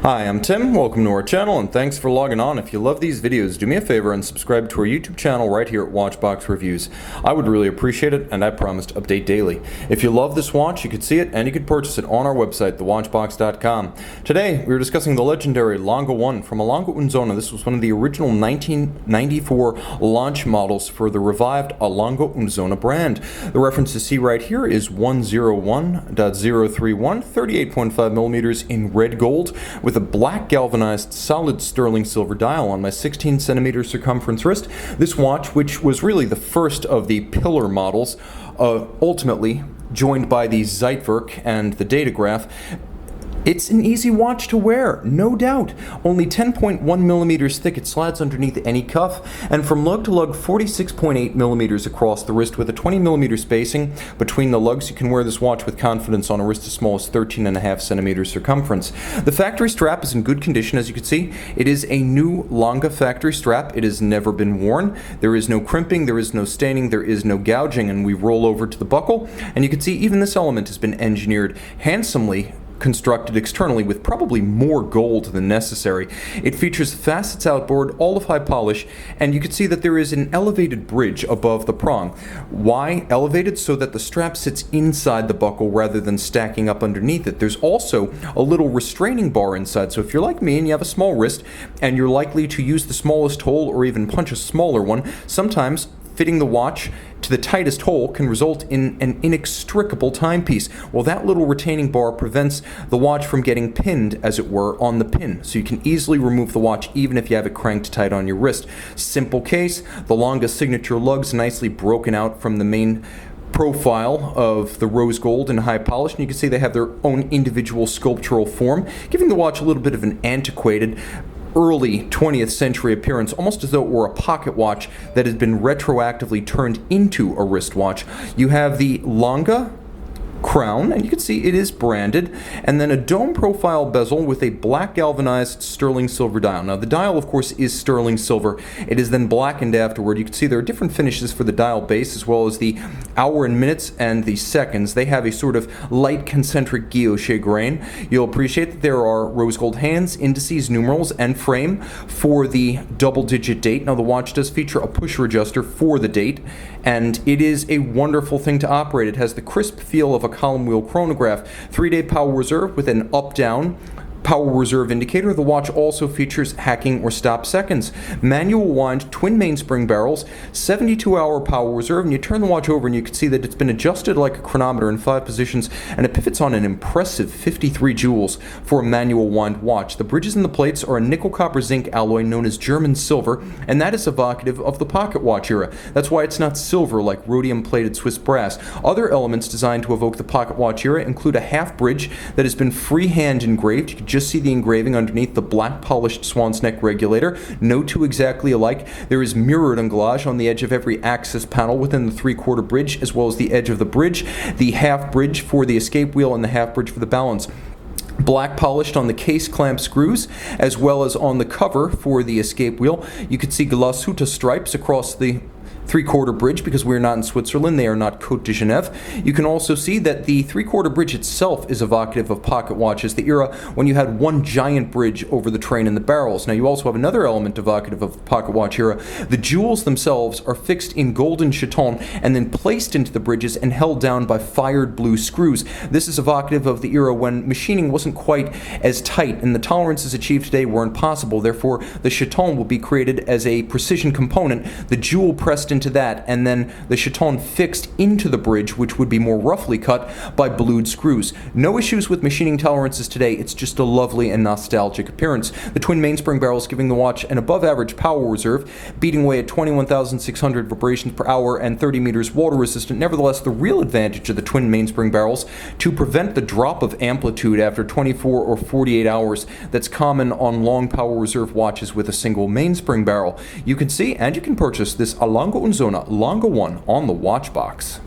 Hi, I'm Tim. Welcome to our channel and thanks for logging on. If you love these videos, do me a favor and subscribe to our YouTube channel right here at Watchbox Reviews. I would really appreciate it, and I promise to update daily. If you love this watch, you could see it and you could purchase it on our website, thewatchbox.com. Today, we are discussing the legendary Lange One from A Lange Sohne. This was one of the original 1994 launch models for the revived A Lange Sohne brand. The reference to see right here is 101.031, 38.5 millimeters in red gold, with a black galvanized solid sterling silver dial on my 16 centimeter circumference wrist. This watch, which was really the first of the pillar models, ultimately joined by the Zeitwerk and the Datograph, it's an easy watch to wear, no doubt. Only 10.1 millimeters thick, it slides underneath any cuff, and from lug to lug, 46.8 millimeters across the wrist with a 20 millimeter spacing between the lugs. You can wear this watch with confidence on a wrist as small as 13.5 centimeters circumference. The factory strap is in good condition, as you can see. It is a new Lange factory strap. It has never been worn. There is no crimping, there is no staining, there is no gouging, and we roll over to the buckle, and you can see even this element has been engineered handsomely, constructed externally with probably more gold than necessary. It features facets outboard, all of high polish, and you can see that there is an elevated bridge above the prong. Why elevated? So that the strap sits inside the buckle rather than stacking up underneath it. There's also a little restraining bar inside, so if you're like me and you have a small wrist and you're likely to use the smallest hole or even punch a smaller one, sometimes fitting the watch to the tightest hole can result in an inextricable timepiece. Well, that little retaining bar prevents the watch from getting pinned, as it were, on the pin, so you can easily remove the watch even if you have it cranked tight on your wrist. Simple case, the Lange signature lugs nicely broken out from the main profile of the rose gold and high polish, and you can see they have their own individual sculptural form, giving the watch a little bit of an antiquated early 20th century appearance, almost as though it were a pocket watch that had been retroactively turned into a wristwatch. You have the Lange crown, and you can see it is branded, and then a dome profile bezel with a black galvanized sterling silver dial. Now the dial, of course, is sterling silver. It is then blackened afterward. You can see there are different finishes for the dial base, as well as the hour and minutes and the seconds. They have a sort of light concentric guilloche grain. You'll appreciate that there are rose gold hands, indices, numerals, and frame for the double-digit date. Now the watch does feature a pusher adjuster for the date, and it is a wonderful thing to operate. It has the crisp feel of a column wheel chronograph, 3-day Powell reserve with an up-down power reserve indicator. The watch also features hacking or stop seconds, manual wind, twin mainspring barrels, 72-hour power reserve, and you turn the watch over and you can see that it's been adjusted like a chronometer in 5 positions, and it pivots on an impressive 53 joules for a manual wind watch. The bridges and the plates are a nickel copper zinc alloy known as German silver, and that is evocative of the pocket watch era. That's why it's not silver like rhodium plated Swiss brass. Other elements designed to evoke the pocket watch era include a half bridge that has been freehand engraved. You can just see the engraving underneath the black polished swan's neck regulator. No two exactly alike. There is mirrored anglage on the edge of every axis panel within the 3/4 bridge, as well as the edge of the bridge, the half bridge for the escape wheel, and the half bridge for the balance. Black polished on the case clamp screws, as well as on the cover for the escape wheel. You can see glasuta stripes across the 3/4 bridge because we're not in Switzerland, they are not Côte de Genève. You can also see that the 3/4 bridge itself is evocative of pocket watches, the era when you had one giant bridge over the train and the barrels. Now you also have another element evocative of the pocket watch era. The jewels themselves are fixed in golden chaton and then placed into the bridges and held down by fired blue screws. This is evocative of the era when machining wasn't quite as tight and the tolerances achieved today weren't possible. Therefore, the chaton will be created as a precision component, the jewel pressed into that, and then the chaton fixed into the bridge, which would be more roughly cut by blued screws. No issues with machining tolerances today. It's just a lovely and nostalgic appearance. The twin mainspring barrels giving the watch an above average power reserve, beating away at 21,600 vibrations per hour and 30 meters water resistant. Nevertheless, the real advantage of the twin mainspring barrels to prevent the drop of amplitude after 24 or 48 hours that's common on long power reserve watches with a single mainspring barrel. You can see and you can purchase this A Lange Sohne Lange One on the Watchbox.